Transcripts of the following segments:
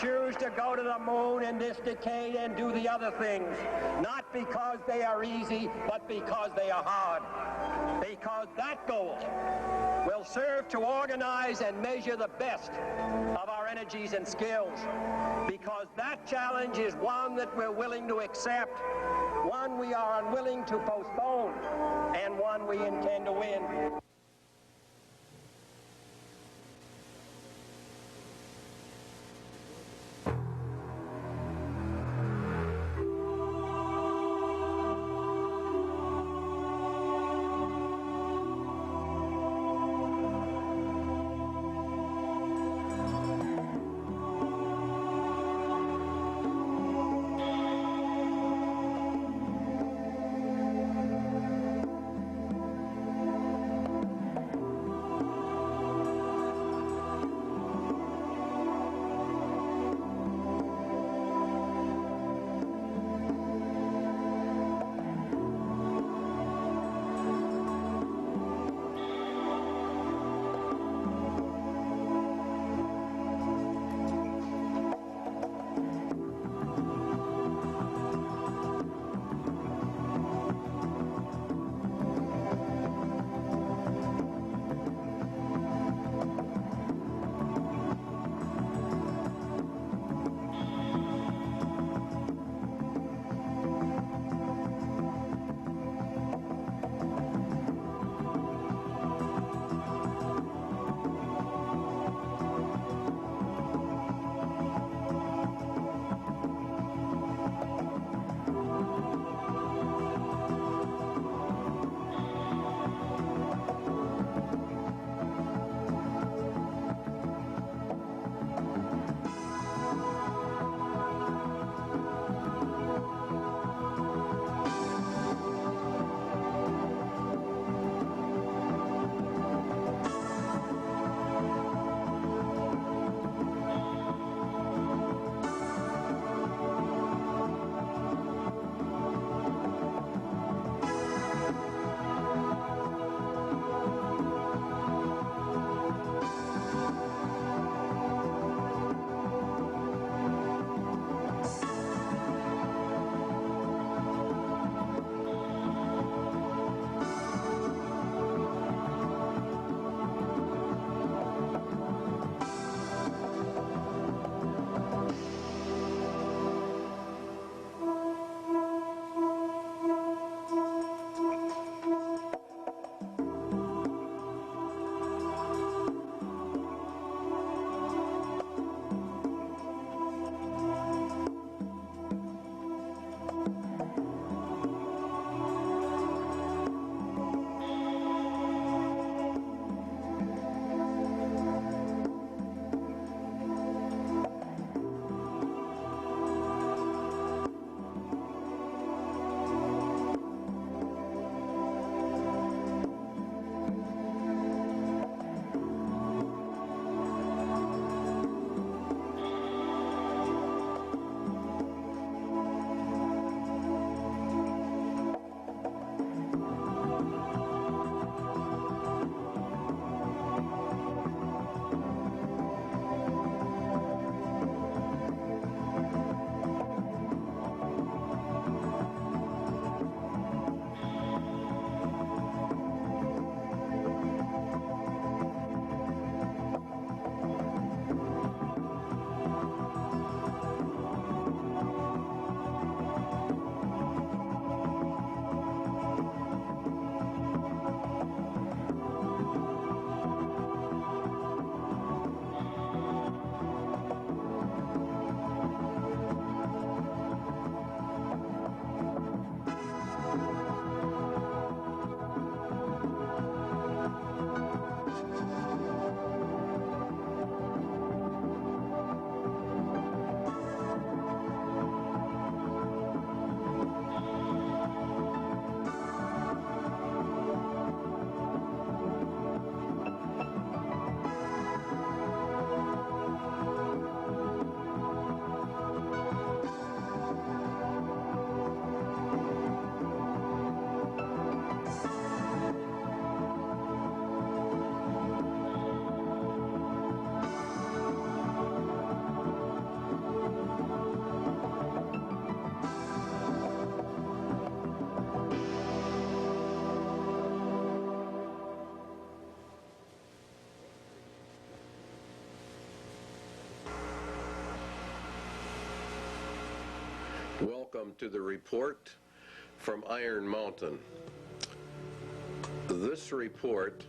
choose to go to the moon in this decade and do the other things, not because they are easy, but because they are hard. Because that goal will serve to organize and measure the best of our energies and skills. Because that challenge is one that we're willing to accept, one we are unwilling to postpone, and one we intend to win. Welcome to the report from Iron Mountain. This report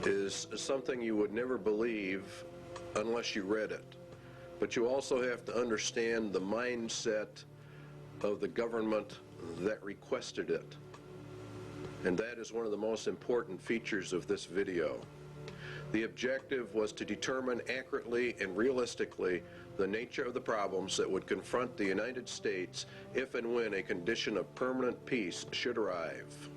is something you would never believe unless you read it. But you also have to understand the mindset of the government that requested it. And that is one of the most important features of this video. The objective was to determine accurately and realistically the nature of the problems that would confront the United States if and when a condition of permanent peace should arrive.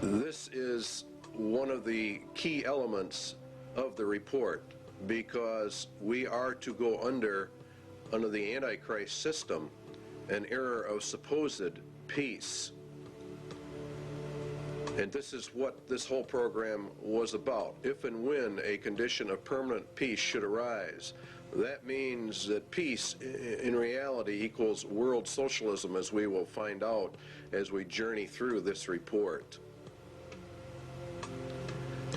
This is one of the key elements of the report, because we are to go under the Antichrist system, an era of supposed peace. And this is what this whole program was about. If and when a condition of permanent peace should arise, that means that peace in reality equals world socialism, as we will find out as we journey through this report.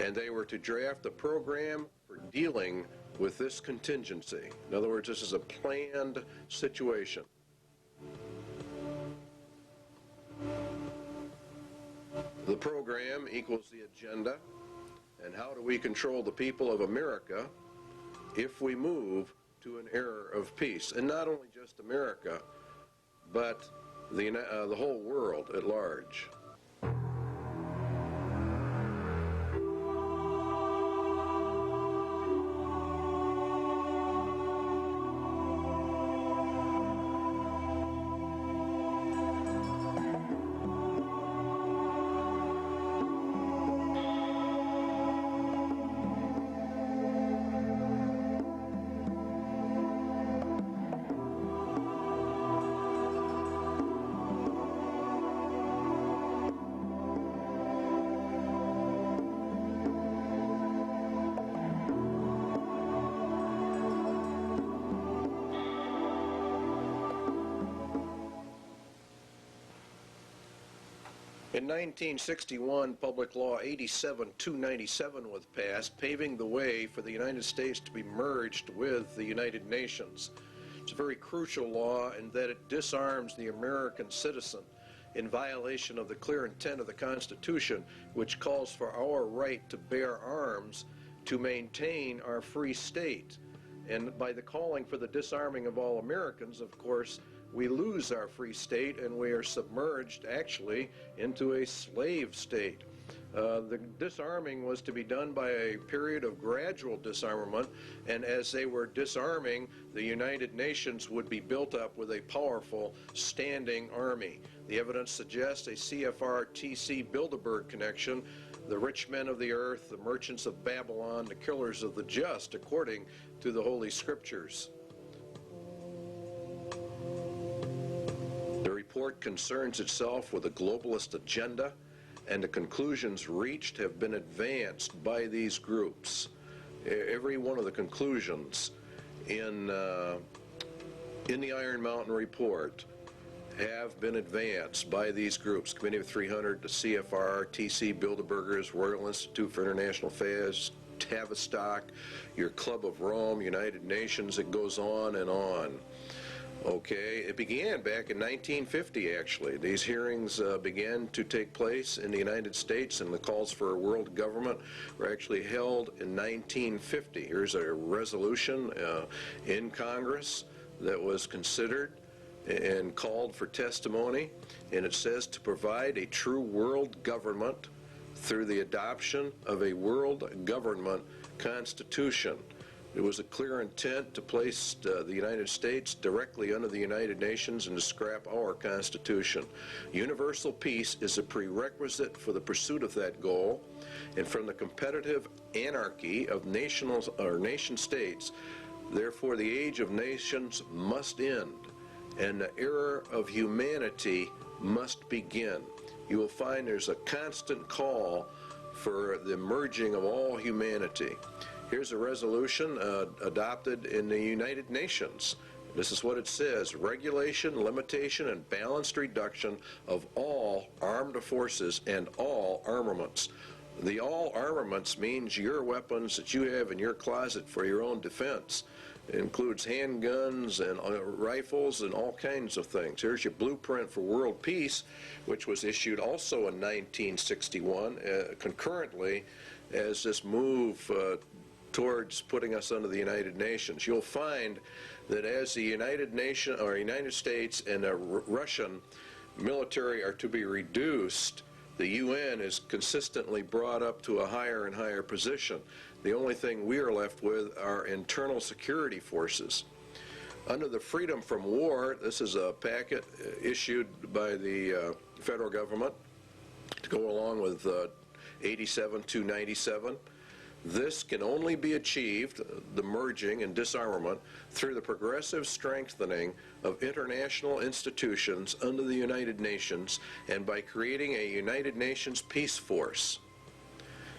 And they were to draft a program for dealing with this contingency. In other words, this is a planned situation. The program equals the agenda, and how do we control the people of America if we move to an era of peace? And not only just America, but the whole world at large. In 1961, Public Law 87-297 was passed, paving the way for the United States to be merged with the United Nations. It's a very crucial law in that it disarms the American citizen in violation of the clear intent of the Constitution, which calls for our right to bear arms to maintain our free state. And by the calling for the disarming of all Americans, of course, we lose our free state and we are submerged actually into a slave state. The disarming was to be done by a period of gradual disarmament, and as they were disarming, the United Nations would be built up with a powerful standing army. The evidence suggests a CFR-TC Bilderberg connection, the rich men of the earth, the merchants of Babylon, the killers of the just, according to the Holy Scriptures. The report concerns itself with a globalist agenda, and the conclusions reached have been advanced by these groups. Every one of the conclusions in the Iron Mountain report have been advanced by these groups: Committee of 300, the CFR, TC Bilderbergers, Royal Institute for International Affairs, Tavistock, your Club of Rome, United Nations. It goes on and on. Okay, it began back in 1950, actually. These hearings began to take place in the United States, and the calls for a world government were actually held in 1950. Here's a resolution in Congress that was considered and called for testimony, and it says to provide a true world government through the adoption of a world government constitution. It was a clear intent to place the United States directly under the United Nations and to scrap our Constitution. Universal peace is a prerequisite for the pursuit of that goal, and from the competitive anarchy of nation states, therefore the age of nations must end, and the era of humanity must begin. You will find there's a constant call for the merging of all humanity. Here's a resolution adopted in the United Nations. This is what it says: regulation, limitation, and balanced reduction of all armed forces and all armaments. The all armaments means your weapons that you have in your closet for your own defense. It includes handguns and rifles and all kinds of things. Here's your blueprint for world peace, which was issued also in 1961, concurrently as this move towards putting us under the United Nations. You'll find that as the United States and the Russian military are to be reduced, the UN is consistently brought up to a higher and higher position. The only thing we are left with are internal security forces. Under the Freedom from War, this is a packet issued by the federal government to go along with 87-297. This can only be achieved, the merging and disarmament, through the progressive strengthening of international institutions under the United Nations and by creating a United Nations peace force.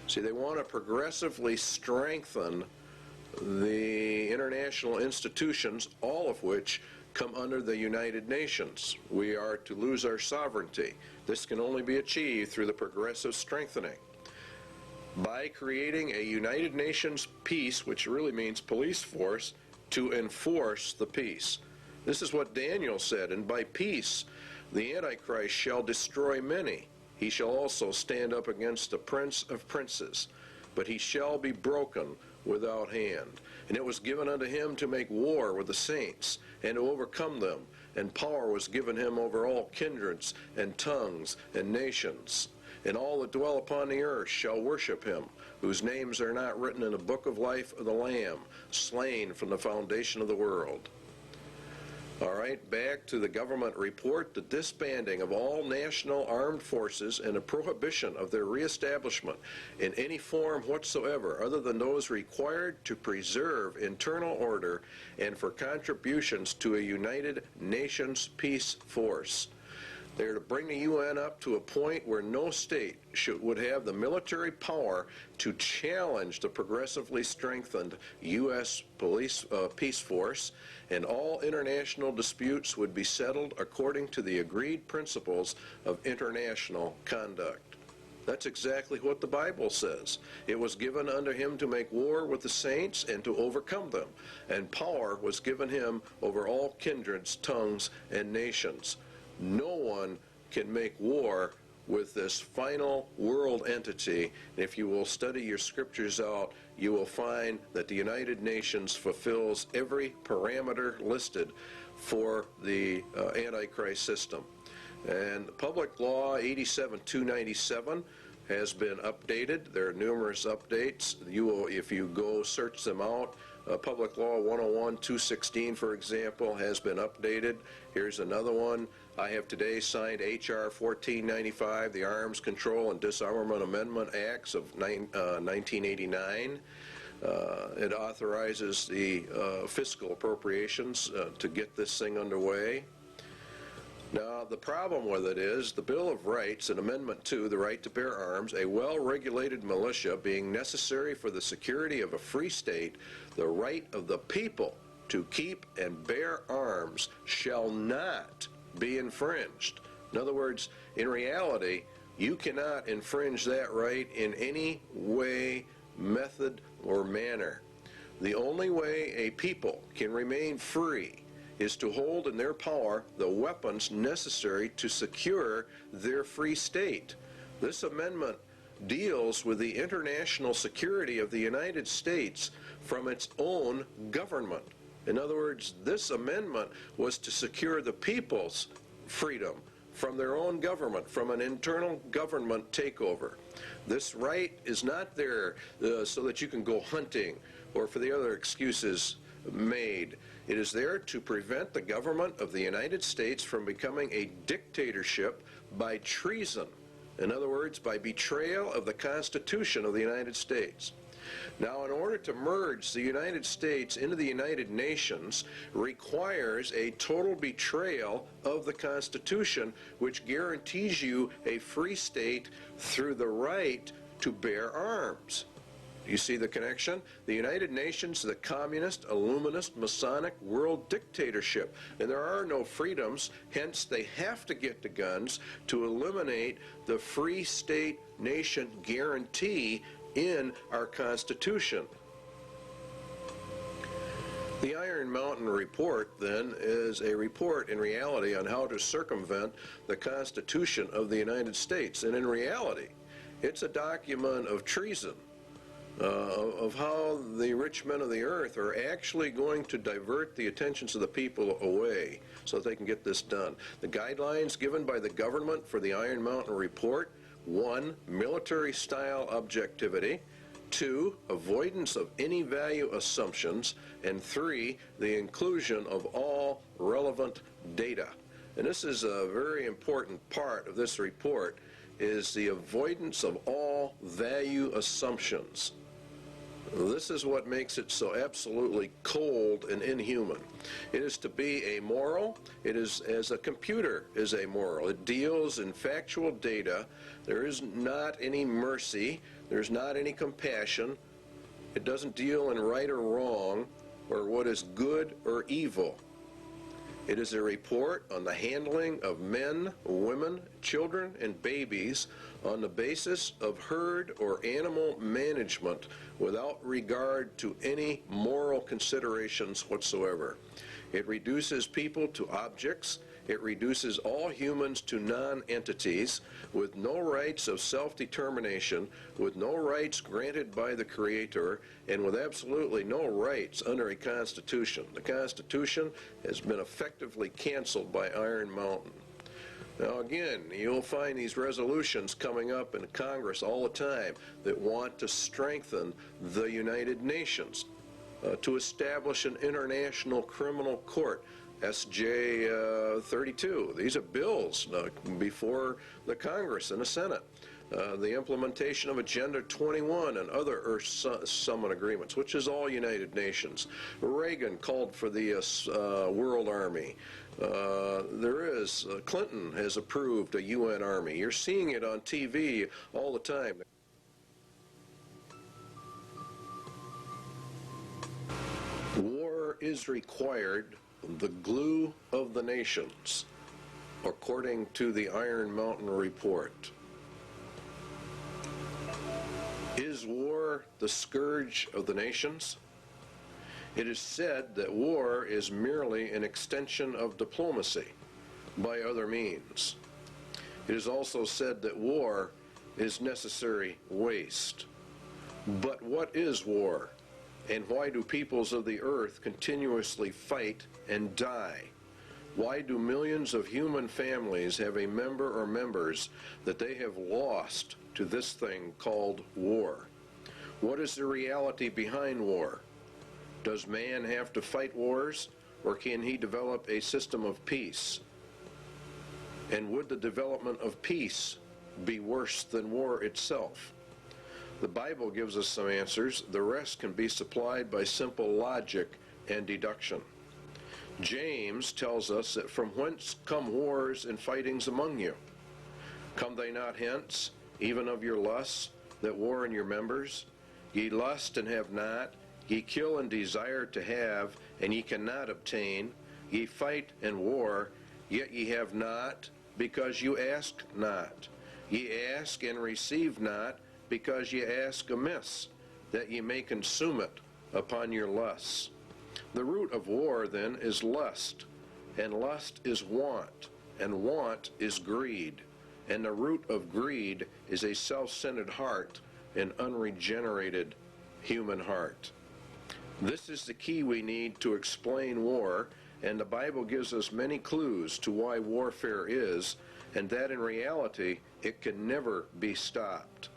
See, they want to progressively strengthen the international institutions, all of which come under the United Nations. We are to lose our sovereignty. This can only be achieved through the progressive strengthening. By creating a United Nations peace, which really means police force, to enforce the peace. This is what Daniel said, and by peace the Antichrist shall destroy many. He shall also stand up against the Prince of Princes, but he shall be broken without hand. And it was given unto him to make war with the saints, and to overcome them, and power was given him over all kindreds, and tongues, and nations. And all that dwell upon the earth shall worship him, whose names are not written in the book of life of the Lamb, slain from the foundation of the world. All right, back to the government report. The disbanding of all national armed forces and a prohibition of their reestablishment in any form whatsoever other than those required to preserve internal order and for contributions to a United Nations peace force. They are to bring the UN up to a point where no state would have the military power to challenge the progressively strengthened U.S. peace force, and all international disputes would be settled according to the agreed principles of international conduct. That's exactly what the Bible says. It was given unto him to make war with the saints and to overcome them, and power was given him over all kindreds, tongues, and nations. No one can make war with this final world entity. If you will study your scriptures out, you will find that the United Nations fulfills every parameter listed for the Antichrist system. And Public Law 87-297 has been updated. There are numerous updates. You will, if you go search them out, Public Law 101-216, for example, has been updated. Here's another one. I have today signed H.R. 1495, the Arms Control and Disarmament Amendment Acts of 1989. It authorizes the fiscal appropriations to get this thing underway. Now, the problem with it is the Bill of Rights in Amendment 2, the right to bear arms, a well-regulated militia being necessary for the security of a free state, the right of the people to keep and bear arms shall not be infringed. In other words, in reality, you cannot infringe that right in any way, method, or manner. The only way a people can remain free is to hold in their power the weapons necessary to secure their free state. This amendment deals with the international security of the United States from its own government. In other words, this amendment was to secure the people's freedom from their own government, from an internal government takeover. This right is not there so that you can go hunting or for the other excuses made. It is there to prevent the government of the United States from becoming a dictatorship by treason. In other words, by betrayal of the Constitution of the United States. Now, in order to merge the United States into the United Nations requires a total betrayal of the Constitution, which guarantees you a free state through the right to bear arms. You see the connection? The United Nations, the communist, illuminist, Masonic world dictatorship. And there are no freedoms, hence they have to get the guns to eliminate the free state nation guarantee in our Constitution. The Iron Mountain report, then, is a report in reality on how to circumvent the Constitution of the United States. And in reality, it's a document of treason, of how the rich men of the earth are actually going to divert the attentions of the people away so that they can get this done. The guidelines given by the government for the Iron Mountain report: 1, military-style objectivity; 2, avoidance of any value assumptions; and 3, the inclusion of all relevant data. And this is a very important part of this report, is the avoidance of all value assumptions. This is what makes it so absolutely cold and inhuman. It is to be amoral. It is as a computer is amoral. It deals in factual data. There is not any mercy. There's not any compassion. It doesn't deal in right or wrong, or what is good or evil. It is a report on the handling of men, women, children, and babies on the basis of herd or animal management without regard to any moral considerations whatsoever. It reduces people to objects. It reduces all humans to non-entities with no rights of self-determination, with no rights granted by the Creator, and with absolutely no rights under a Constitution. The Constitution has been effectively canceled by Iron Mountain. Now again, you'll find these resolutions coming up in Congress all the time that want to strengthen the United Nations, to establish an international criminal court, SJ 32. These are bills before the Congress and the Senate. The implementation of Agenda 21 and other Earth Summit agreements, which is all United Nations. Reagan called for the World Army. Clinton has approved a UN Army. You're seeing it on TV all the time. War is required, the glue of the nations, according to the Iron Mountain report. Is war the scourge of the nations? It is said that war is merely an extension of diplomacy by other means. It is also said that war is necessary waste. But what is war? And why do peoples of the earth continuously fight and die? Why do millions of human families have a member or members that they have lost to this thing called war? What is the reality behind war? Does man have to fight wars, or can he develop a system of peace? And would the development of peace be worse than war itself? The Bible gives us some answers. The rest can be supplied by simple logic and deduction. James tells us that from whence come wars and fightings among you? Come they not hence, even of your lusts, that war in your members? Ye lust and have not, ye kill and desire to have, and ye cannot obtain. Ye fight and war, yet ye have not, because you ask not. Ye ask and receive not, because ye ask amiss, that ye may consume it upon your lusts. The root of war, then, is lust, and lust is want, and want is greed, and the root of greed is a self-centered heart, an unregenerated human heart. This is the key we need to explain war, and the Bible gives us many clues to why warfare is, and that in reality it can never be stopped.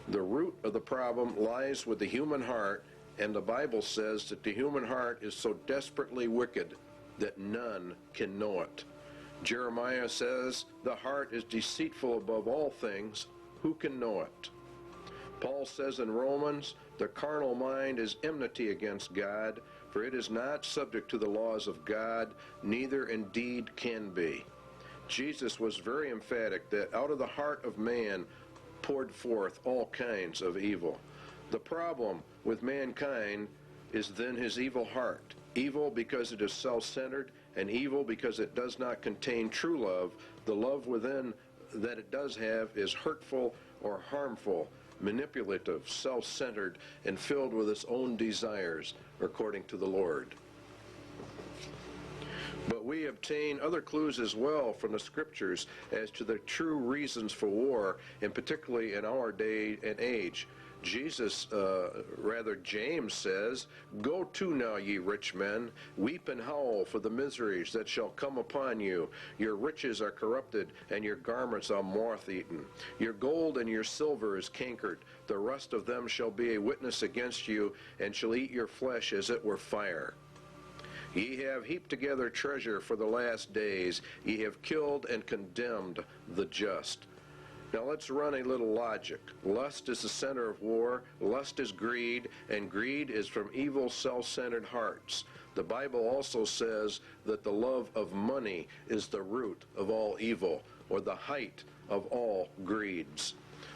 The root of the problem lies with the human heart, and the Bible says that the human heart is so desperately wicked that none can know it. Jeremiah says, the heart is deceitful above all things, who can know it? Paul says in Romans, the carnal mind is enmity against God, for it is not subject to the laws of God, neither indeed can be. Jesus was very emphatic that out of the heart of man poured forth all kinds of evil. The problem with mankind is then his evil heart. Evil because it is self-centered, and evil because it does not contain true love. The love within that it does have is hurtful or harmful, manipulative, self-centered, and filled with its own desires, according to the Lord. obtain other clues as well from the scriptures as to the true reasons for war, and particularly in our day and age. James says, "Go to now, ye rich men, weep and howl for the miseries that shall come upon you. Your riches are corrupted, and your garments are moth-eaten. Your gold and your silver is cankered. The rust of them shall be a witness against you, and shall eat your flesh as it were fire. Ye have heaped together treasure for the last days. Ye have killed and condemned the just." Now let's run a little logic. Lust is the center of war, lust is greed, and greed is from evil, self-centered hearts. The Bible also says that the love of money is the root of all evil, or the height of all greeds.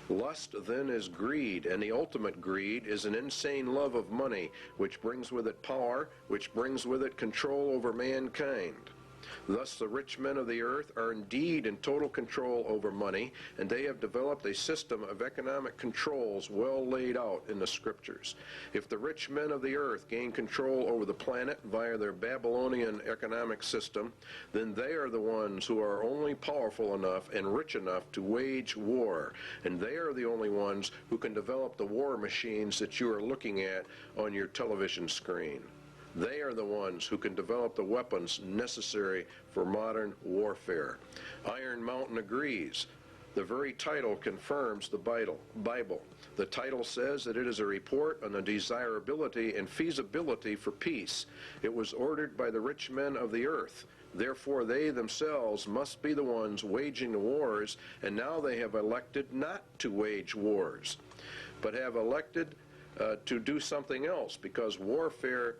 Lust then is greed, and the ultimate greed is an insane love of money, which brings with it power, which brings with it control over mankind. Thus the rich men of the earth are indeed in total control over money, and they have developed a system of economic controls well laid out in the scriptures. If the rich men of the earth gain control over the planet via their Babylonian economic system, then they are the ones who are only powerful enough and rich enough to wage war, and they are the only ones who can develop the war machines that you are looking at on your television screen. They are the ones who can develop the weapons necessary for modern warfare. Iron Mountain agrees. The very title confirms the Bible. The title says that it is a report on the desirability and feasibility for peace. It was ordered by the rich men of the earth. Therefore, they themselves must be the ones waging the wars, and now they have elected not to wage wars, but have elected to do something else, because warfare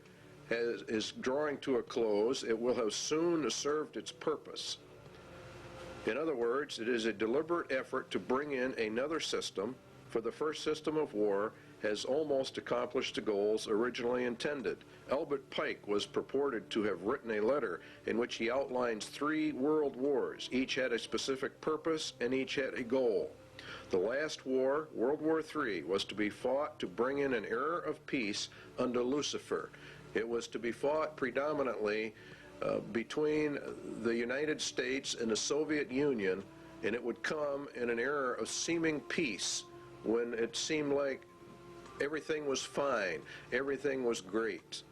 is drawing to a close. It will have soon served its purpose. In other words, it is a deliberate effort to bring in another system, for the first system of war has almost accomplished the goals originally intended. Albert Pike was purported to have written a letter in which he outlines 3 world wars. Each had a specific purpose, and each had a goal. The last war, World War III, was to be fought to bring in an era of peace under Lucifer. It was to be fought predominantly between the United States and the Soviet Union, and it would come in an era of seeming peace when it seemed like everything was fine, everything was great.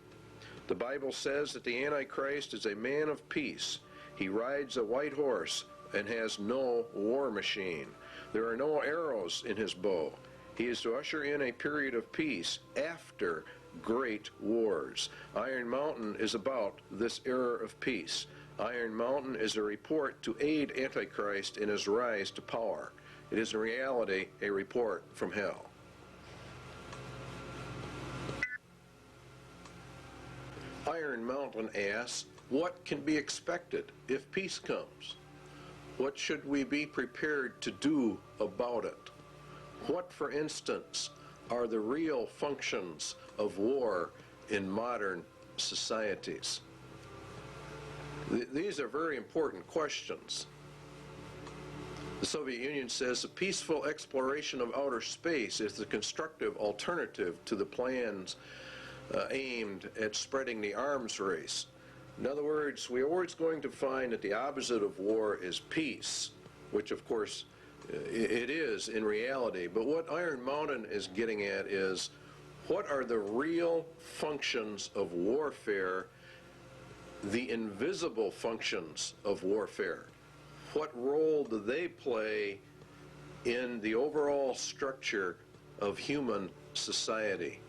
The Bible says that the Antichrist is a man of peace. He rides a white horse and has no war machine. There are no arrows in his bow. He is to usher in a period of peace after great wars. Iron Mountain is about this era of peace. Iron Mountain is a report to aid Antichrist in his rise to power. It is in reality a report from hell. Iron Mountain asks, what can be expected if peace comes? What should we be prepared to do about it? What, for instance, are the real functions of war in modern societies? These are very important questions. The Soviet Union says a peaceful exploration of outer space is the constructive alternative to the plans aimed at spreading the arms race. In other words, we are always going to find that the opposite of war is peace, which of course it is in reality. But what Iron Mountain is getting at is, what are the real functions of warfare, the invisible functions of warfare? What role do they play in the overall structure of human society?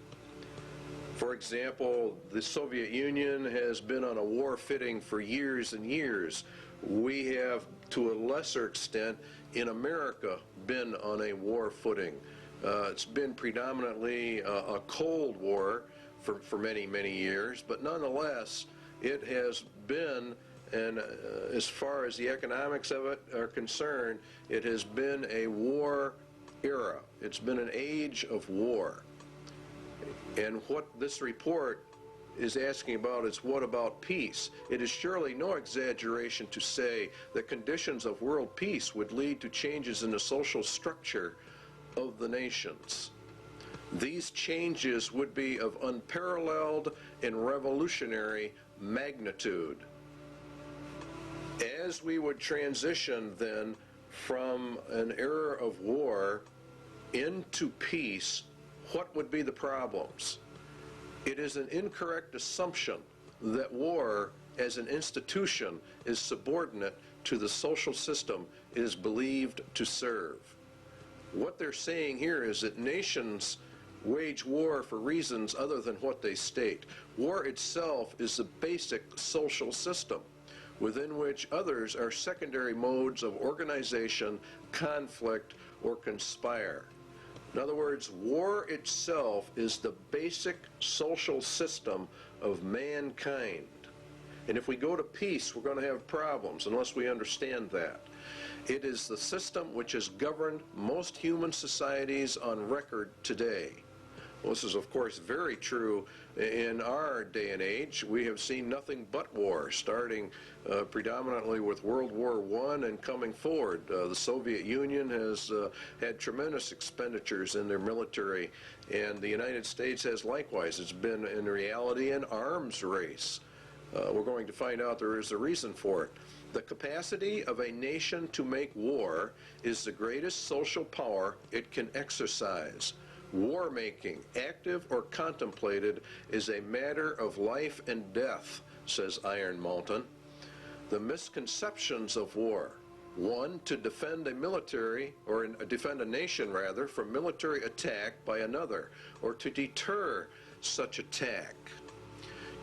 For example, the Soviet Union has been on a war footing for years and years. We have, to a lesser extent, in America, been on a war footing. It's been predominantly a Cold War for many, many years, but nonetheless, it has been, and as far as the economics of it are concerned, it has been a war era. It's been an age of war. And what this report is asking about is, what about peace? It is surely no exaggeration to say that conditions of world peace would lead to changes in the social structure of the nations. These changes would be of unparalleled and revolutionary magnitude. As we would transition then from an era of war into peace, what would be the problems? It is an incorrect assumption that war as an institution is subordinate to the social system it is believed to serve. What they're saying here is that nations wage war for reasons other than what they state. War itself is the basic social system within which others are secondary modes of organization, conflict, or conspire. In other words, war itself is the basic social system of mankind. And if we go to peace, we're going to have problems unless we understand that. It is the system which has governed most human societies on record today. Well, this is, of course, very true in our day and age. We have seen nothing but war, starting predominantly with World War I and coming forward. The Soviet Union has had tremendous expenditures in their military, and the United States has likewise. It's been, in reality, an arms race. We're going to find out there is a reason for it. The capacity of a nation to make war is the greatest social power it can exercise. War making, active or contemplated, is a matter of life and death, says Iron Mountain. The misconceptions of war: 1, to defend a military, or defend a nation rather, from military attack by another, or to deter such attack.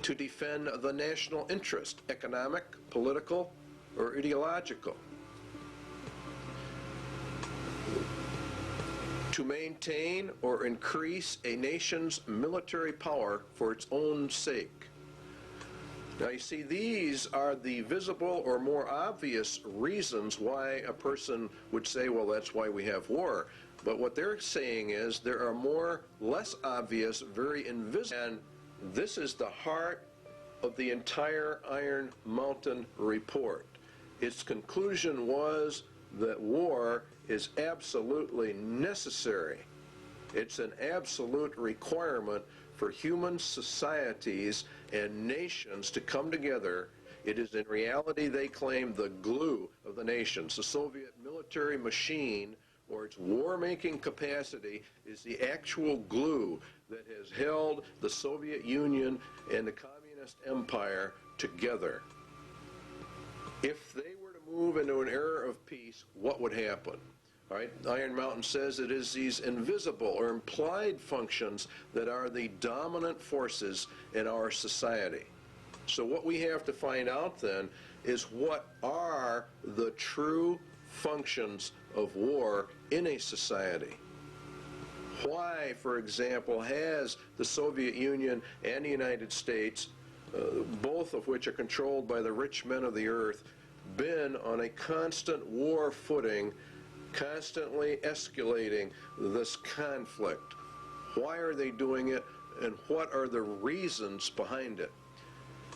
To defend the national interest, economic, political, or ideological. To maintain or increase a nation's military power for its own sake. Now you see, these are the visible or more obvious reasons why a person would say, well, that's why we have war. But what they're saying is there are more less obvious, very invisible, and this is the heart of the entire Iron Mountain report. Its conclusion was that war is absolutely necessary. It's an absolute requirement for human societies and nations to come together. It is in reality, they claim, the glue of the nations. The Soviet military machine, or its war-making capacity, is the actual glue that has held the Soviet Union and the communist empire together. If they were to move into an era of peace, what would happen? All right, Iron Mountain says it is these invisible or implied functions that are the dominant forces in our society. So what we have to find out then is what are the true functions of war in a society. Why, for example, has the Soviet Union and the United States, both of which are controlled by the rich men of the earth, been on a constant war footing, constantly escalating this conflict? Why are they doing it, and what are the reasons behind it?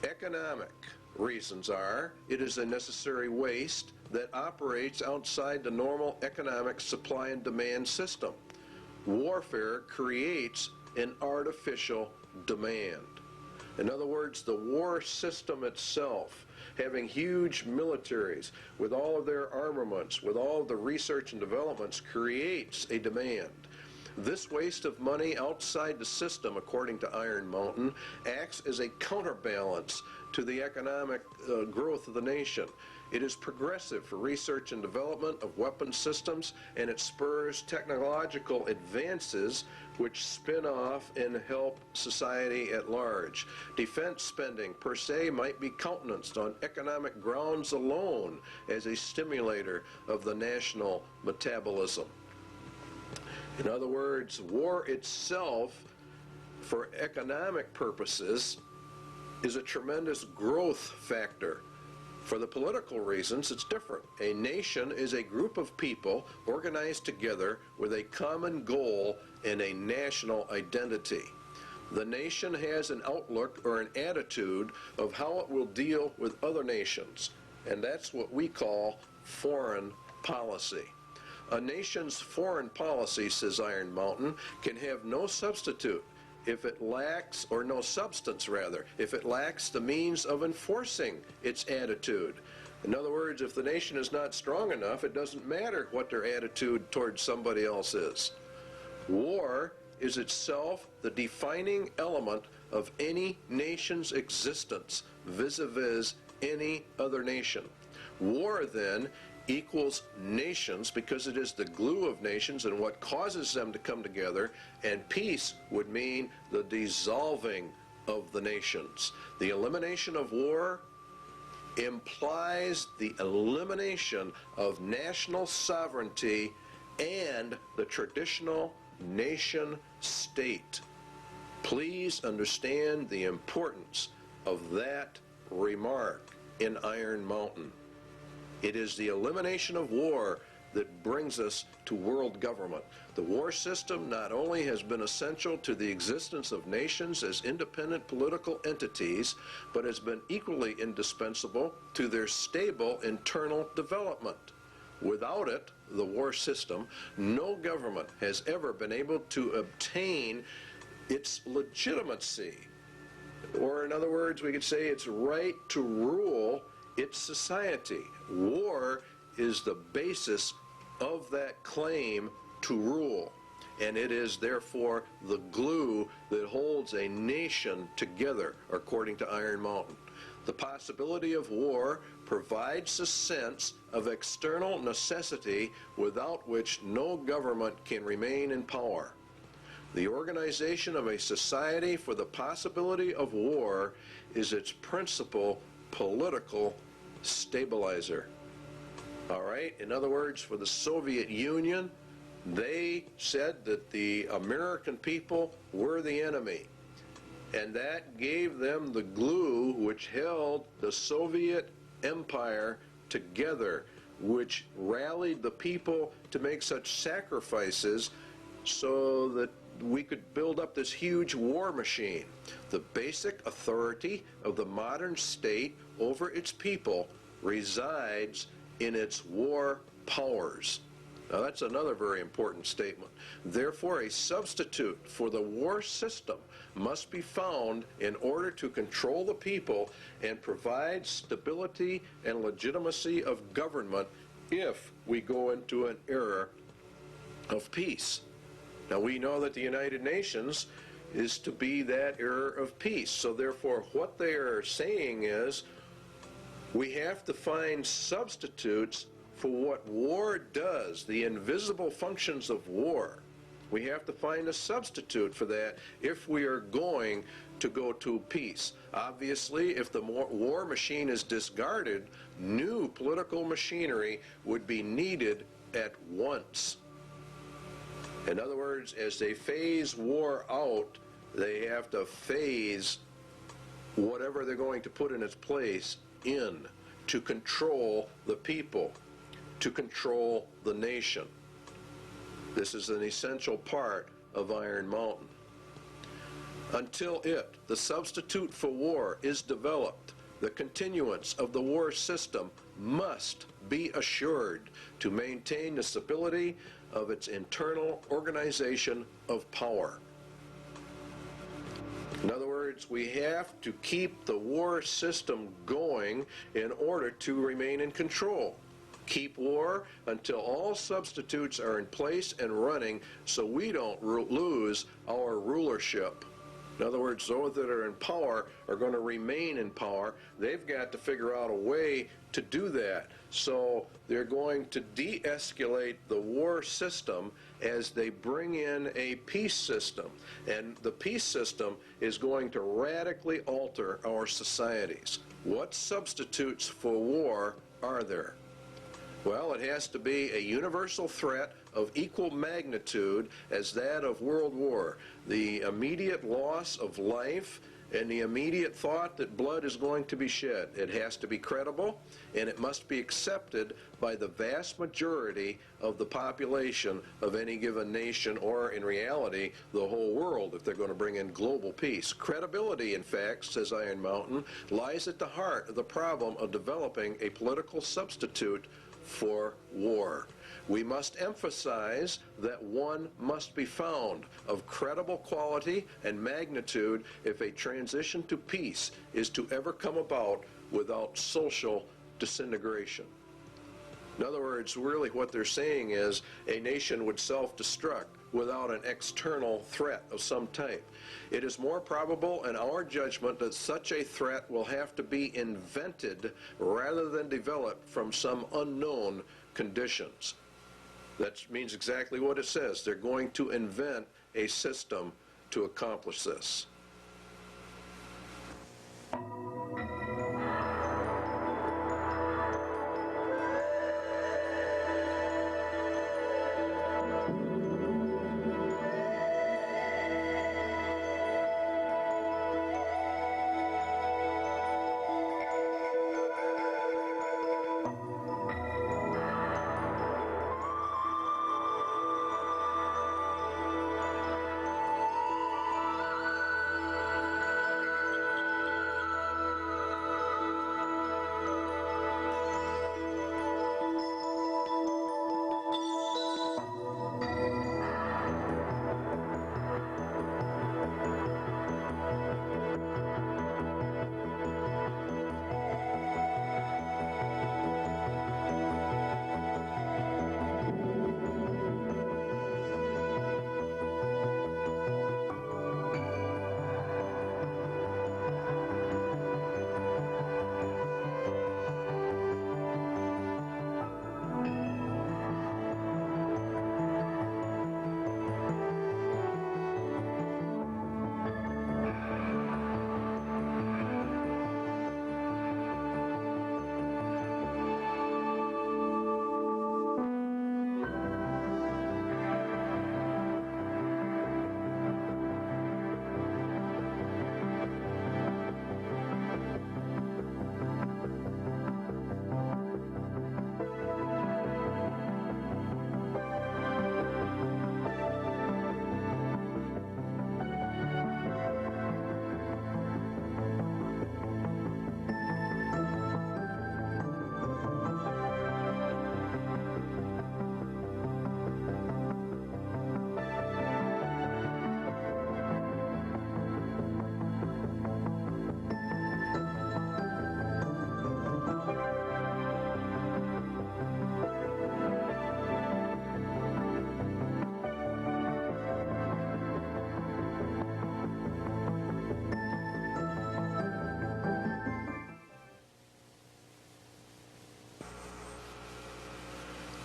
Economic reasons are: it is a necessary waste that operates outside the normal economic supply and demand system. Warfare creates an artificial demand. In other words, the war system itself, having huge militaries with all of their armaments, with all of the research and developments, creates a demand. This waste of money outside the system, according to Iron Mountain, acts as a counterbalance to the economic growth of the nation. It is progressive for research and development of weapon systems, and it spurs technological advances which spin off and help society at large. Defense spending per se might be countenanced on economic grounds alone as a stimulator of the national metabolism. In other words, war itself, for economic purposes, is a tremendous growth factor. For the political reasons, it's different. A nation is a group of people organized together with a common goal and a national identity. The nation has an outlook or an attitude of how it will deal with other nations, and that's what we call foreign policy. A nation's foreign policy, says Iron Mountain, can have no substitute if it lacks, or no substance rather, if it lacks the means of enforcing its attitude. In other words, if the nation is not strong enough, it doesn't matter what their attitude towards somebody else is. War is itself the defining element of any nation's existence vis-a-vis any other nation. War, then, equals nations because it is the glue of nations and what causes them to come together, and peace would mean the dissolving of the nations. The elimination of war implies the elimination of national sovereignty and the traditional nation state. Please understand the importance of that remark in Iron Mountain. It is the elimination of war that brings us to world government. The war system not only has been essential to the existence of nations as independent political entities, but has been equally indispensable to their stable internal development. Without it, the war system, no government has ever been able to obtain its legitimacy, or in other words, we could say its right to rule its society. War is the basis of that claim to rule, and it is therefore the glue that holds a nation together, according to Iron Mountain. The possibility of war provides a sense of external necessity without which no government can remain in power. The organization of a society for the possibility of war is its principal political stabilizer. All right? In other words, for the Soviet Union, they said that the American people were the enemy. And that gave them the glue which held the Soviet Empire together, which rallied the people to make such sacrifices so that we could build up this huge war machine. The basic authority of the modern state over its people resides in its war powers. Now that's another very important statement. Therefore, a substitute for the war system must be found in order to control the people and provide stability and legitimacy of government if we go into an era of peace. Now we know that the United Nations is to be that era of peace. So therefore what they are saying is we have to find substitutes for what war does, the invisible functions of war. We have to find a substitute for that if we are going to go to peace. Obviously, if the war machine is discarded, new political machinery would be needed at once. In other words, as they phase war out, they have to phase whatever they're going to put in its place in to control the people, to control the nation. This is an essential part of Iron Mountain. Until the substitute for war, is developed, the continuance of the war system must be assured to maintain the stability of its internal organization of power. In other words, we have to keep the war system going in order to remain in control. Keep war until all substitutes are in place and running so we don't lose our rulership. In other words, those that are in power are going to remain in power. They've got to figure out a way to do that. So they're going to de-escalate the war system as they bring in a peace system. And the peace system is going to radically alter our societies. What substitutes for war are there? Well, it has to be a universal threat of equal magnitude as that of World War. The immediate loss of life and the immediate thought that blood is going to be shed. It has to be credible, and it must be accepted by the vast majority of the population of any given nation, or in reality, the whole world, if they're going to bring in global peace. Credibility, in fact, says Iron Mountain, lies at the heart of the problem of developing a political substitute for war. We must emphasize that one must be found of credible quality and magnitude if a transition to peace is to ever come about without social disintegration. In other words, really what they're saying is a nation would self-destruct without an external threat of some type. It is more probable in our judgment that such a threat will have to be invented rather than developed from some unknown conditions. That means exactly what it says. They're going to invent a system to accomplish this.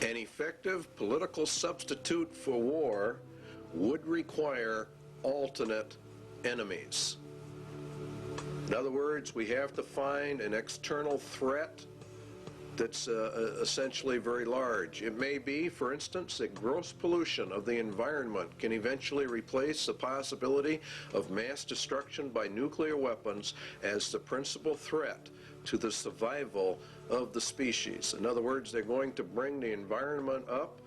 An effective political substitute for war would require alternate enemies. In other words, we have to find an external threat that's essentially very large. It may be, for instance, that gross pollution of the environment can eventually replace the possibility of mass destruction by nuclear weapons as the principal threat to the survival of the species. In other words, they're going to bring the environment up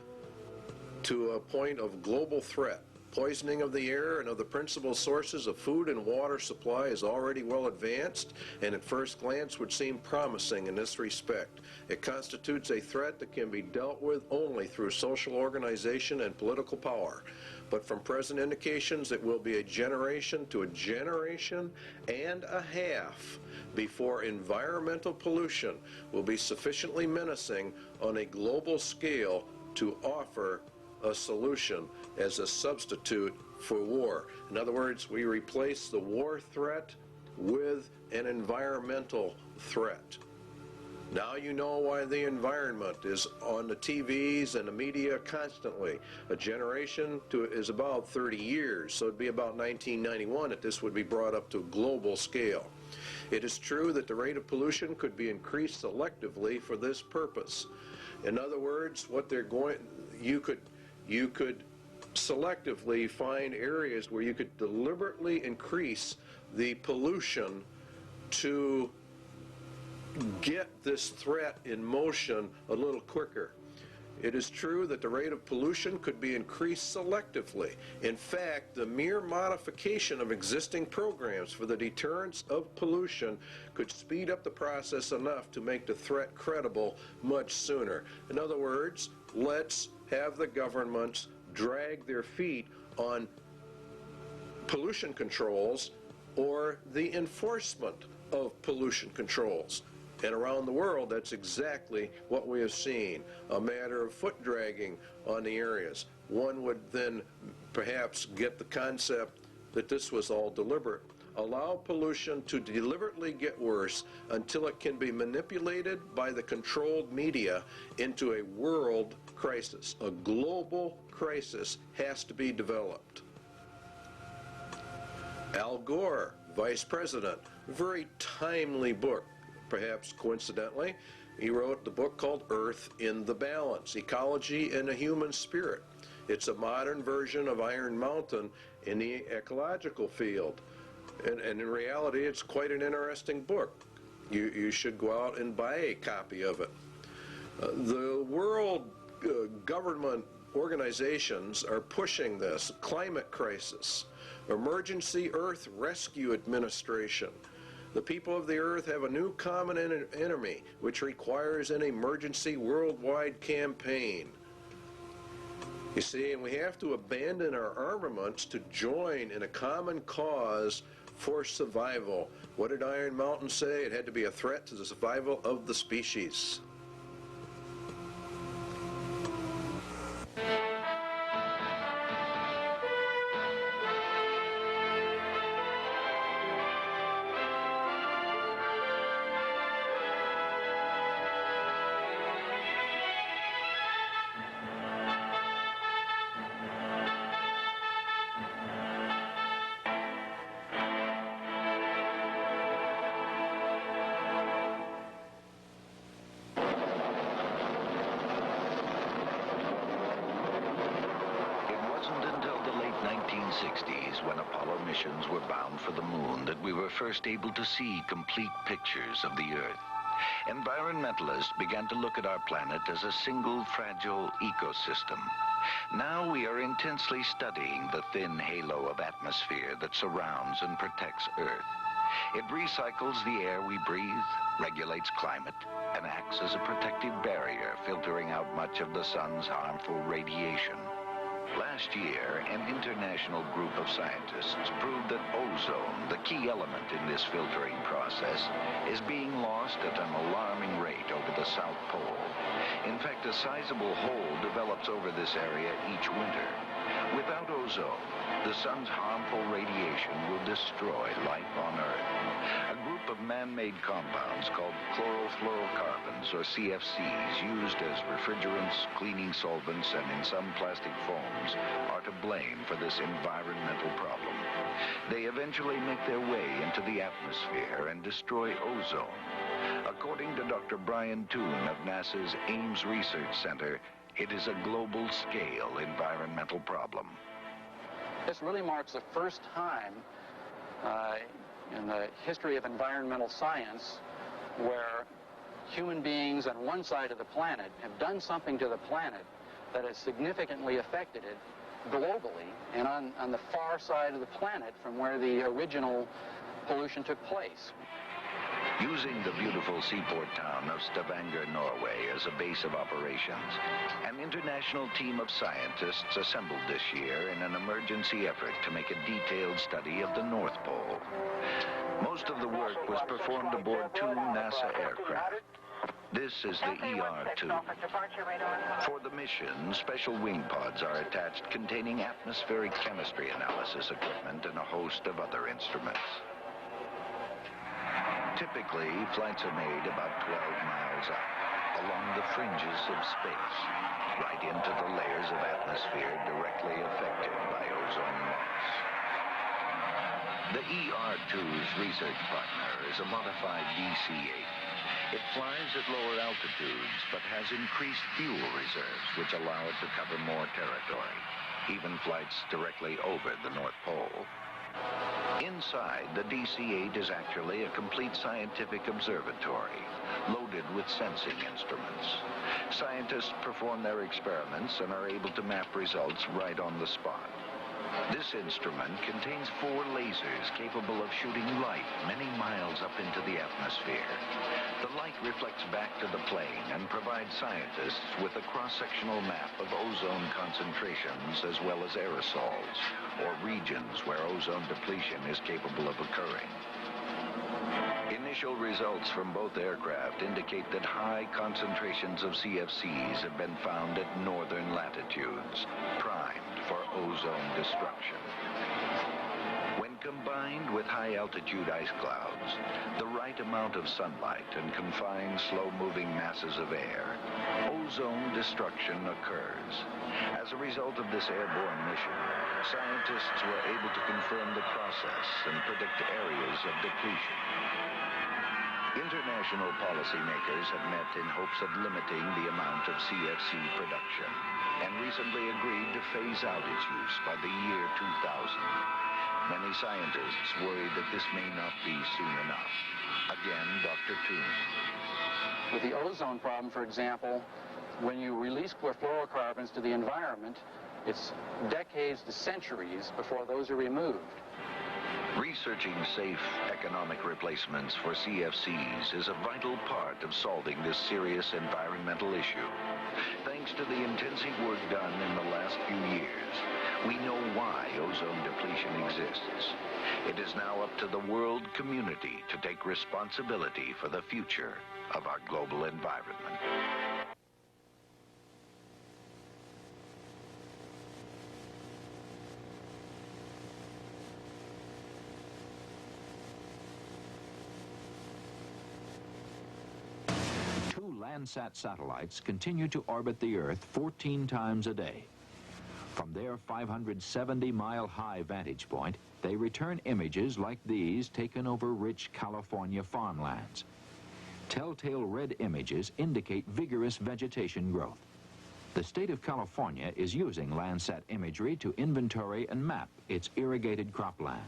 to a point of global threat. Poisoning of the air and of the principal sources of food and water supply is already well advanced, and at first glance would seem promising in this respect. It constitutes a threat that can be dealt with only through social organization and political power. But from present indications, it will be a generation to a generation and a half before environmental pollution will be sufficiently menacing on a global scale to offer a solution as a substitute for war. In other words, we replace the war threat with an environmental threat. Now you know why the environment is on the TVs and the media constantly. A generation is about 30 years, so it'd be about 1991 that this would be brought up to a global scale. It is true that the rate of pollution could be increased selectively for this purpose. In other words, what they're going, you could selectively find areas where you could deliberately increase the pollution to get this threat in motion a little quicker. It is true that the rate of pollution could be increased selectively. In fact, the mere modification of existing programs for the deterrence of pollution could speed up the process enough to make the threat credible much sooner. In other words, let's have the governments drag their feet on pollution controls or the enforcement of pollution controls. And around the world, that's exactly what we have seen, a matter of foot dragging on the areas. One would then perhaps get the concept that this was all deliberate. Allow pollution to deliberately get worse until it can be manipulated by the controlled media into a world crisis. A global crisis has to be developed. Al Gore, Vice President, very timely book. Perhaps coincidentally, he wrote the book called Earth in the Balance, Ecology and the Human Spirit. It's a modern version of Iron Mountain in the ecological field. And in reality, it's quite an interesting book. You should go out and buy a copy of it. The world government organizations are pushing this. Climate crisis, Emergency Earth Rescue Administration. The people of the earth have a new common enemy, which requires an emergency worldwide campaign. You see, and we have to abandon our armaments to join in a common cause for survival. What did Iron Mountain say? It had to be a threat to the survival of the species. When Apollo missions were bound for the moon, that we were first able to see complete pictures of the Earth. Environmentalists began to look at our planet as a single fragile ecosystem. Now we are intensely studying the thin halo of atmosphere that surrounds and protects Earth. It recycles the air we breathe, regulates climate, and acts as a protective barrier, filtering out much of the sun's harmful radiation. Last year, an international group of scientists proved that ozone, the key element in this filtering process, is being lost at an alarming rate over the South Pole. In fact, a sizable hole develops over this area each winter. Without ozone, the sun's harmful radiation will destroy life on Earth. A group of man-made compounds called chlorofluorocarbons, or CFCs, used as refrigerants, cleaning solvents, and in some plastic foams, are to blame for this environmental problem. They eventually make their way into the atmosphere and destroy ozone. According to Dr. Brian Toon of NASA's Ames Research Center, it is a global-scale environmental problem. This really marks the first time in the history of environmental science where human beings on one side of the planet have done something to the planet that has significantly affected it globally and on the far side of the planet from where the original pollution took place. Using the beautiful seaport town of Stavanger, Norway, as a base of operations, an international team of scientists assembled this year in an emergency effort to make a detailed study of the North Pole. Most of the work was performed aboard two NASA aircraft. This is the ER-2. For the mission, special wing pods are attached containing atmospheric chemistry analysis equipment and a host of other instruments. Typically, flights are made about 12 miles up, along the fringes of space, right into the layers of atmosphere directly affected by ozone loss. The ER-2's research partner is a modified DC-8. It flies at lower altitudes, but has increased fuel reserves, which allow it to cover more territory, even flights directly over the North Pole. Inside, the DC-8 is actually a complete scientific observatory, loaded with sensing instruments. Scientists perform their experiments and are able to map results right on the spot. This instrument contains 4 lasers capable of shooting light many miles up into the atmosphere. The light reflects back to the plane and provides scientists with a cross-sectional map of ozone concentrations as well as aerosols, or regions where ozone depletion is capable of occurring. Initial results from both aircraft indicate that high concentrations of CFCs have been found at northern latitudes, primed for ozone destruction. When combined with high-altitude ice clouds, the right amount of sunlight and confined slow-moving masses of air, ozone destruction occurs. As a result of this airborne mission, scientists were able to confirm the process and predict areas of depletion. International policymakers have met in hopes of limiting the amount of CFC production and recently agreed to phase out its use by the year 2000. Many scientists worry that this may not be soon enough. Again, Dr. Toon. With the ozone problem, for example, when you release fluorocarbons to the environment, it's decades to centuries before those are removed. Researching safe economic replacements for CFCs is a vital part of solving this serious environmental issue. Thanks to the intensive work done in the last few years, we know why ozone depletion exists. It is now up to the world community to take responsibility for the future of our global environment. Landsat satellites continue to orbit the Earth 14 times a day. From their 570-mile-high vantage point, they return images like these taken over rich California farmlands. Telltale red images indicate vigorous vegetation growth. The state of California is using Landsat imagery to inventory and map its irrigated cropland.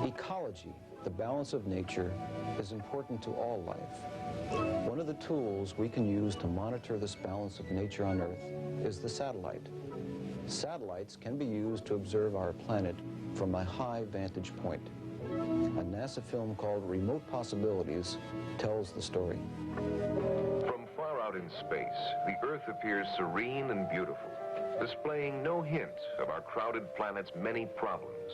Ecology, the balance of nature, is important to all life. One of the tools we can use to monitor this balance of nature on Earth is the satellite. Satellites can be used to observe our planet from a high vantage point. A NASA film called Remote Possibilities tells the story. From far out in space, the Earth appears serene and beautiful, displaying no hint of our crowded planet's many problems.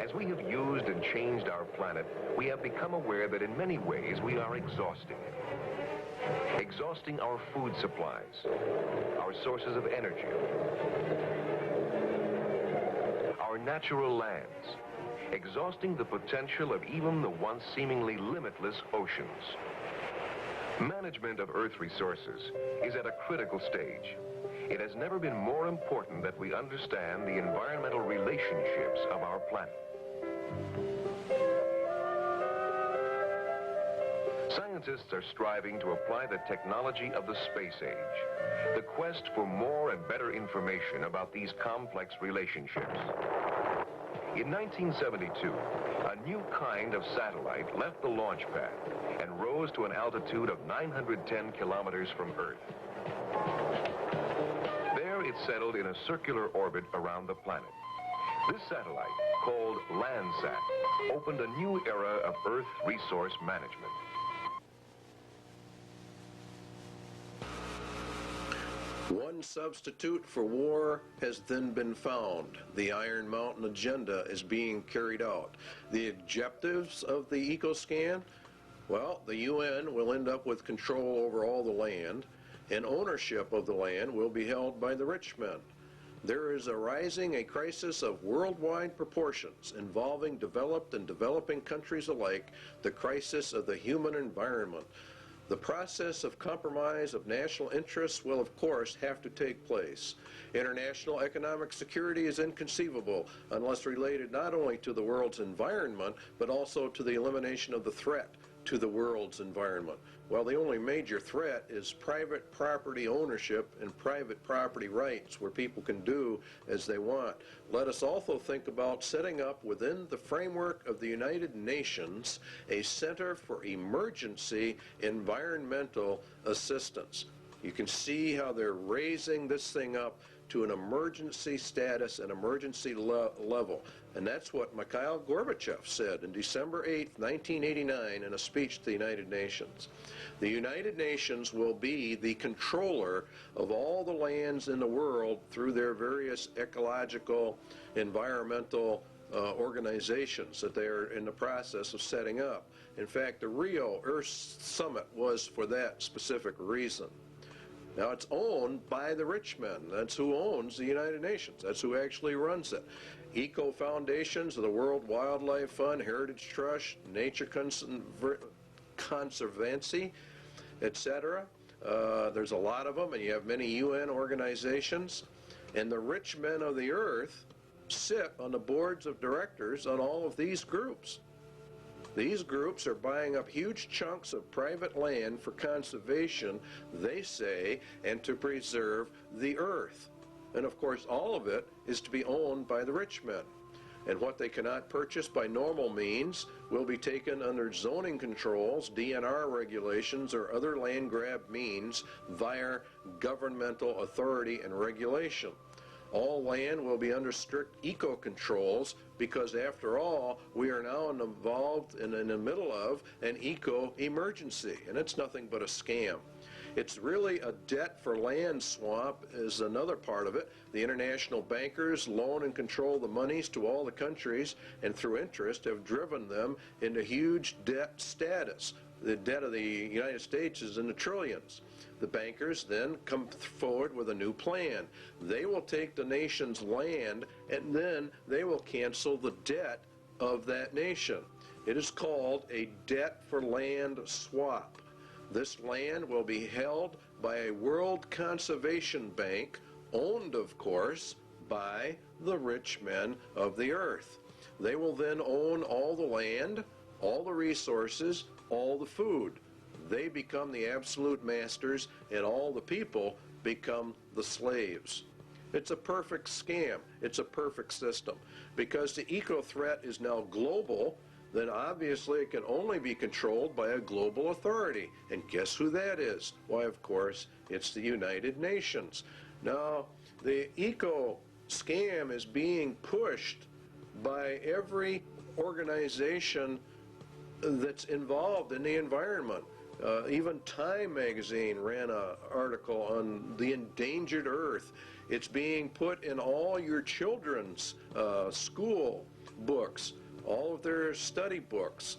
As we have used and changed our planet, we have become aware that in many ways we are exhausting it. Exhausting our food supplies, our sources of energy, our natural lands, exhausting the potential of even the once seemingly limitless oceans. Management of Earth resources is at a critical stage. It has never been more important that we understand the environmental relationships of our planet. Scientists are striving to apply the technology of the space age. The quest for more and better information about these complex relationships. In 1972, a new kind of satellite left the launch pad and rose to an altitude of 910 kilometers from Earth. There it settled in a circular orbit around the planet. This satellite, called Landsat, opened a new era of Earth resource management. One substitute for war has then been found. The Iron Mountain agenda is being carried out. The objectives of the EcoScan? Well, the UN will end up with control over all the land, and ownership of the land will be held by the rich men. There is arising a crisis of worldwide proportions involving developed and developing countries alike, the crisis of the human environment. The process of compromise of national interests will, of course, have to take place. International economic security is inconceivable unless related not only to the world's environment, but also to the elimination of the threat to the world's environment. Well, the only major threat is private property ownership and private property rights, where people can do as they want. Let us also think about setting up within the framework of the United Nations a Center for Emergency Environmental Assistance. You can see how they're raising this thing up to an emergency status, an emergency level. And that's what Mikhail Gorbachev said in December 8, 1989 in a speech to the United Nations. The United Nations will be the controller of all the lands in the world through their various ecological, environmental organizations that they are in the process of setting up. In fact, the Rio Earth Summit was for that specific reason. Now, it's owned by the rich men. That's who owns the United Nations. That's who actually runs it. Eco foundations of the World Wildlife Fund, Heritage Trust, Nature Conservancy, etc. There's a lot of them, and you have many UN organizations. And the rich men of the earth sit on the boards of directors on all of these groups. These groups are buying up huge chunks of private land for conservation, they say, and to preserve the earth. And of course, all of it is to be owned by the rich men. And what they cannot purchase by normal means will be taken under zoning controls, DNR regulations, or other land grab means via governmental authority and regulation. All land will be under strict eco-controls because, after all, we are now involved in the middle of an eco-emergency, and it's nothing but a scam. It's really a debt for land swamp is another part of it. The international bankers loan and control the monies to all the countries, and through interest have driven them into huge debt status. The debt of the United States is in the trillions. The bankers then come forward with a new plan. They will take the nation's land, and then they will cancel the debt of that nation. It is called a debt for land swap. This land will be held by a World Conservation Bank, owned, of course, by the rich men of the earth. They will then own all the land, all the resources, all the food. They become the absolute masters, and all the people become the slaves. It's a perfect scam. It's a perfect system. Because the eco-threat is now global, then obviously it can only be controlled by a global authority. And guess who that is? Why, of course, it's the United Nations. Now, the eco-scam is being pushed by every organization that's involved in the environment. Even Time magazine ran an article on the endangered earth. It's being put in all your children's school books, all of their study books,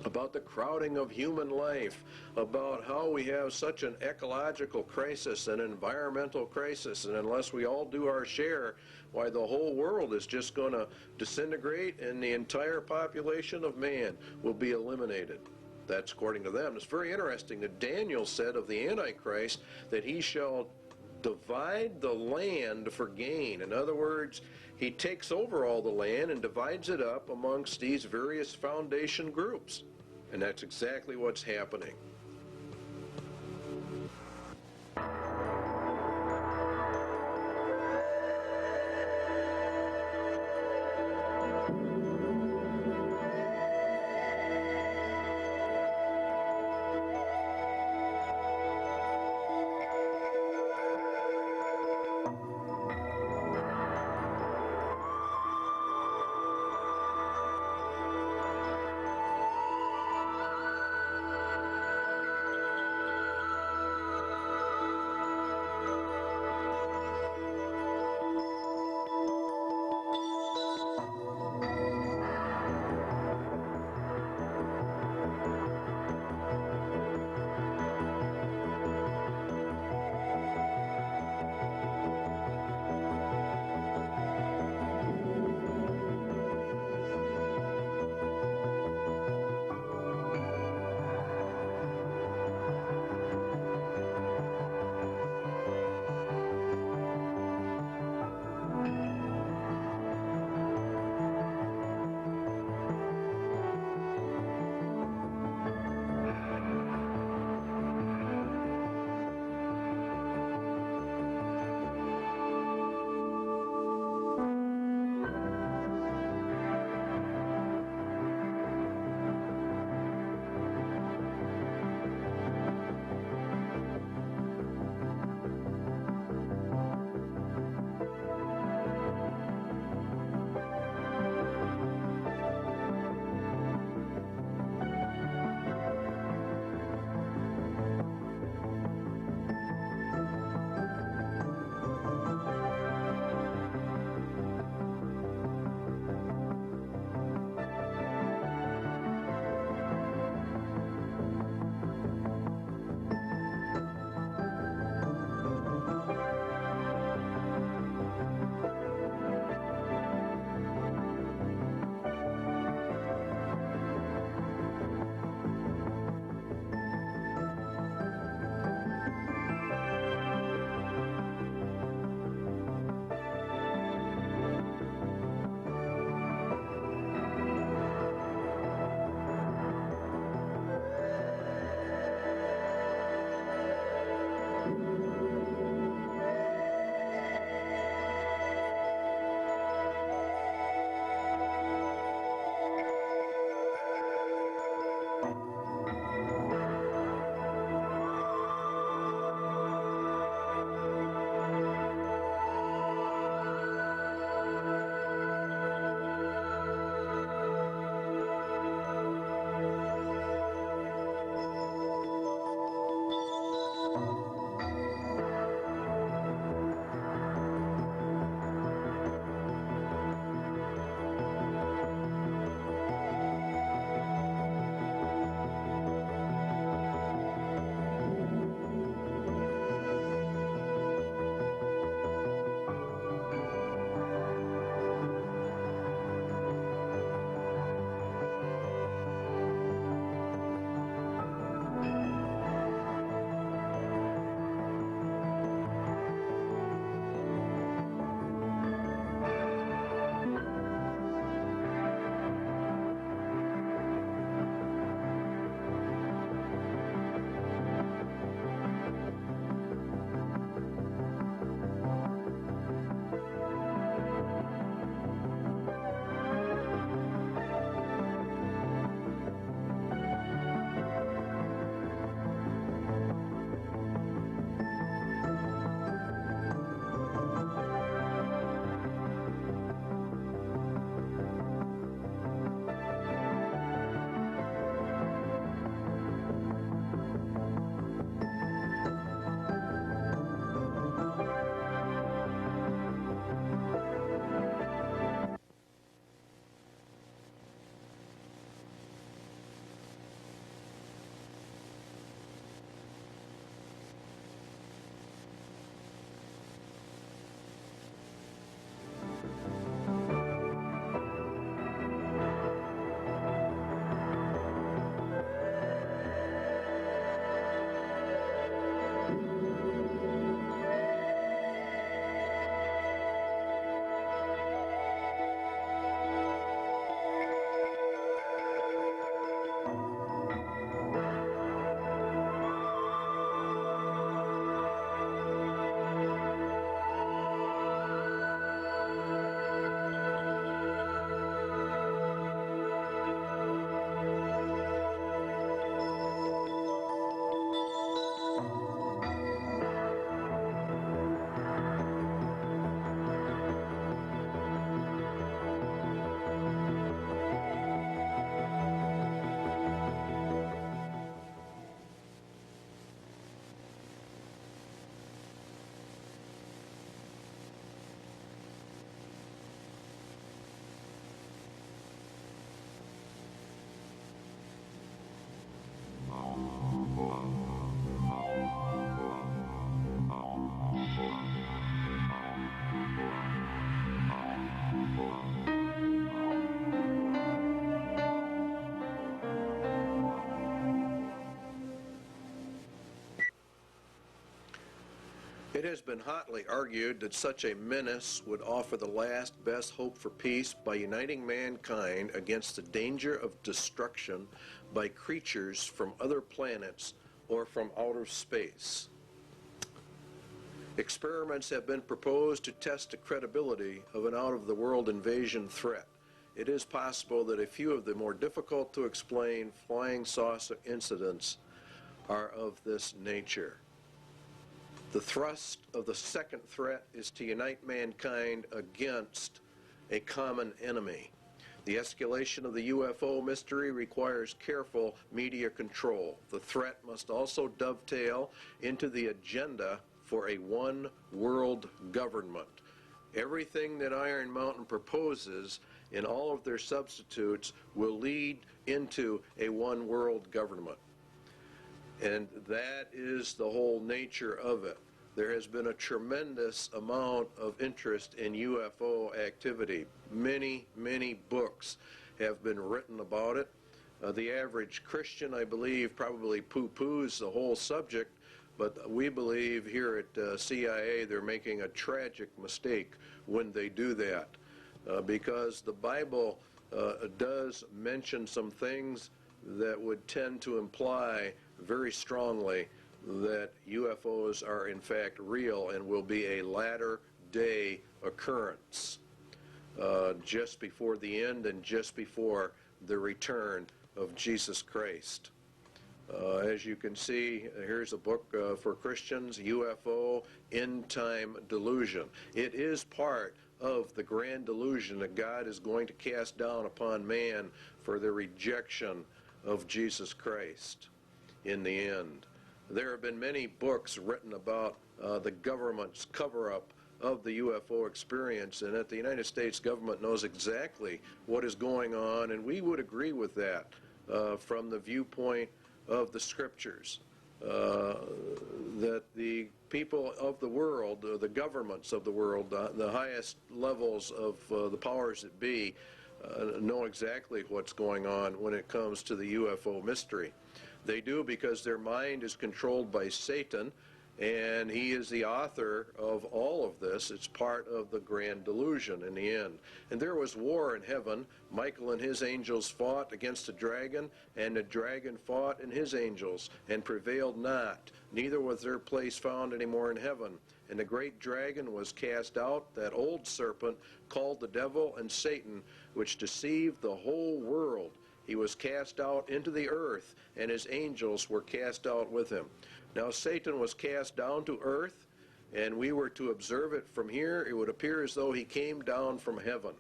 about the crowding of human life, about how we have such an ecological crisis, an environmental crisis, and unless we all do our share, why the whole world is just going to disintegrate and the entire population of man will be eliminated. That's according to them. It's very interesting that Daniel said of the Antichrist that he shall divide the land for gain. In other words, he takes over all the land and divides it up amongst these various foundation groups. And that's exactly what's happening. has been hotly argued that such a menace would offer the last best hope for peace by uniting mankind against the danger of destruction by creatures from other planets or from outer space. Experiments have been proposed to test the credibility of an out-of-the-world invasion threat. It is possible that a few of the more difficult to explain flying saucer incidents are of this nature. The thrust of the second threat is to unite mankind against a common enemy. The escalation of the UFO mystery requires careful media control. The threat must also dovetail into the agenda for a one-world government. Everything that Iron Mountain proposes in all of their substitutes will lead into a one-world government. And that is the whole nature of it. There has been a tremendous amount of interest in UFO activity. Many, many books have been written about it. The average Christian, I believe, probably poo-poos the whole subject, but we believe here at CIA they're making a tragic mistake when they do that, because the Bible does mention some things that would tend to imply very strongly that UFOs are in fact real and will be a latter-day occurrence, just before the end and just before the return of Jesus Christ. As you can see, here's a book for Christians, UFO, End Time Delusion. It is part of the grand delusion that God is going to cast down upon man for the rejection of Jesus Christ in the end. There have been many books written about the government's cover-up of the UFO experience, and that the United States government knows exactly what is going on, and we would agree with that from the viewpoint of the scriptures, that the people of the world, the governments of the world, the highest levels of the powers that be, know exactly what's going on when it comes to the UFO mystery. They do because their mind is controlled by Satan, and he is the author of all of this. It's part of the grand delusion in the end. And there was war in heaven. Michael and his angels fought against the dragon, and the dragon fought and his angels, and prevailed not. Neither was their place found any more in heaven. And the great dragon was cast out, that old serpent called the devil and Satan, which deceived the whole world. He was cast out into the earth, and his angels were cast out with him. Now Satan was cast down to earth, and we were to observe it from here. It would appear as though he came down from heaven.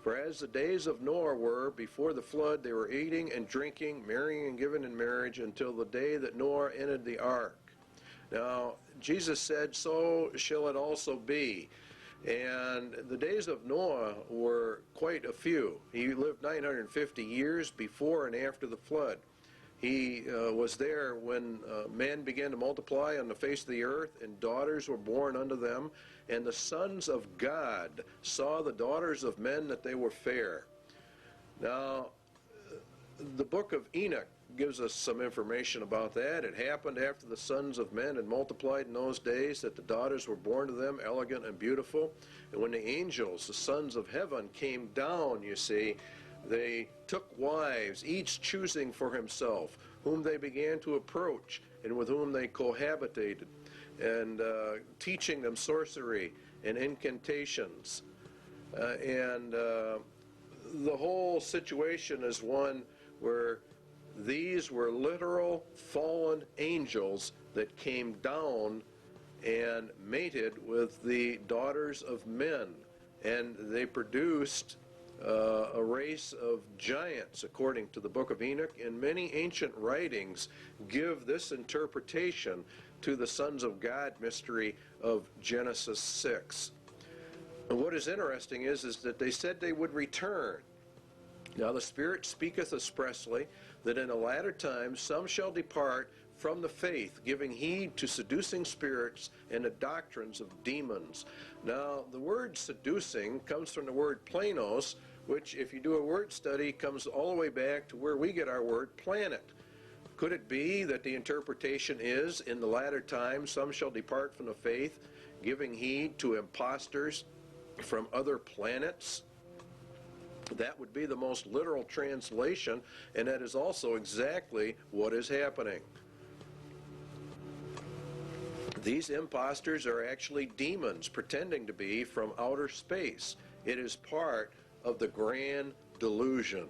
For as the days of Noah were before the flood, they were eating and drinking, marrying and giving in marriage, until the day that Noah entered the ark. Now Jesus said, so shall it also be. And the days of Noah were quite a few. He lived 950 years before and after the flood. He was there when man began to multiply on the face of the earth, and daughters were born unto them. And the sons of God saw the daughters of men that they were fair. Now, the book of Enoch gives us some information about that. It happened after the sons of men had multiplied in those days, that the daughters were born to them, elegant and beautiful. And when the angels, the sons of heaven, came down, you see, they took wives, each choosing for himself, whom they began to approach and with whom they cohabitated, and teaching them sorcery and incantations. The whole situation is one where these were literal fallen angels that came down and mated with the daughters of men, and they produced a race of giants, according to the book of Enoch. And many ancient writings give this interpretation to the sons of God mystery of Genesis 6. And what is interesting is that they said they would return. Now the Spirit speaketh expressly that in the latter times some shall depart from the faith, giving heed to seducing spirits and the doctrines of demons. Now the word seducing comes from the word planos, which, if you do a word study, comes all the way back to where we get our word planet. Could it be that the interpretation is, in the latter times, some shall depart from the faith, giving heed to impostors from other planets? That would be the most literal translation, and that is also exactly what is happening. These impostors are actually demons pretending to be from outer space. It is part of the grand delusion.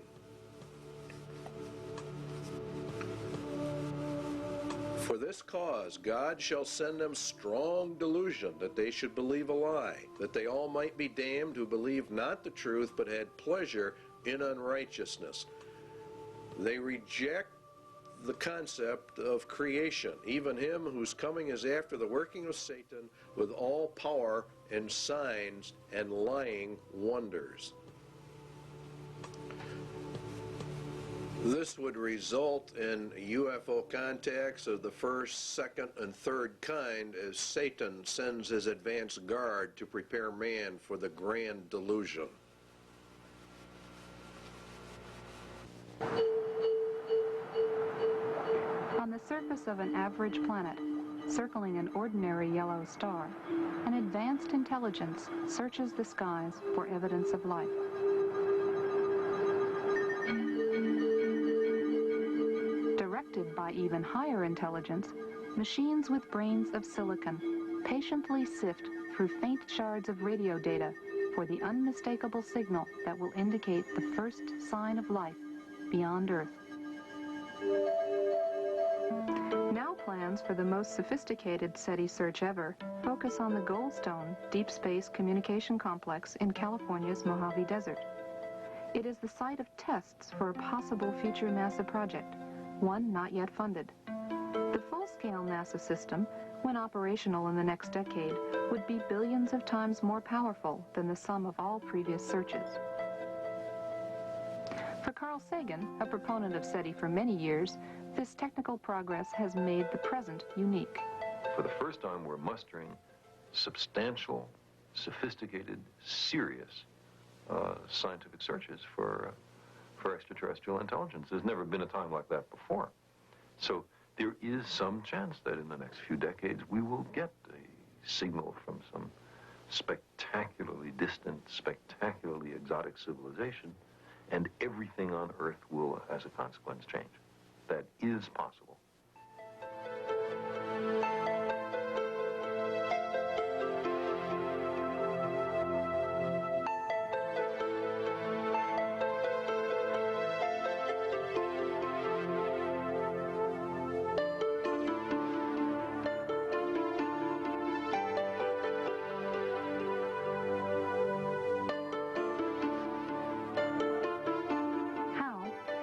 For this cause God shall send them strong delusion, that they should believe a lie, that they all might be damned who believed not the truth, but had pleasure in unrighteousness. They reject the concept of creation, even him whose coming is after the working of Satan with all power and signs and lying wonders. This would result in UFO contacts of the first, second, and third kind as Satan sends his advance guard to prepare man for the grand delusion. On the surface of an average planet, circling an ordinary yellow star, an advanced intelligence searches the skies for evidence of life. Directed by even higher intelligence, machines with brains of silicon patiently sift through faint shards of radio data for the unmistakable signal that will indicate the first sign of life beyond Earth. Now plans for the most sophisticated SETI search ever focus on the Goldstone Deep Space Communication Complex in California's Mojave Desert. It is the site of tests for a possible future NASA project, one not yet funded. The full-scale NASA system, when operational in the next decade, would be billions of times more powerful than the sum of all previous searches. For Carl Sagan, a proponent of SETI for many years, this technical progress has made the present unique. For the first time, we're mustering substantial, sophisticated, serious scientific searches for extraterrestrial intelligence. There's never been a time like that before. So there is some chance that in the next few decades we will get a signal from some spectacularly distant, spectacularly exotic civilization, and everything on Earth will, as a consequence, change. That is possible.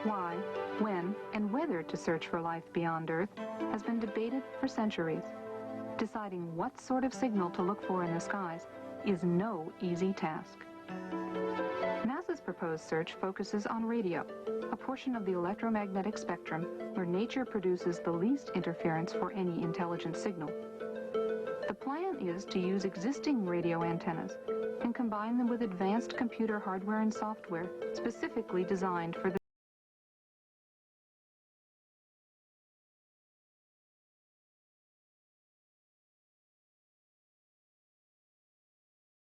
Why, when, and whether to search for life beyond Earth has been debated for centuries. Deciding what sort of signal to look for in the skies is no easy task. NASA's proposed search focuses on radio, a portion of the electromagnetic spectrum where nature produces the least interference for any intelligent signal. The plan is to use existing radio antennas and combine them with advanced computer hardware and software specifically designed for the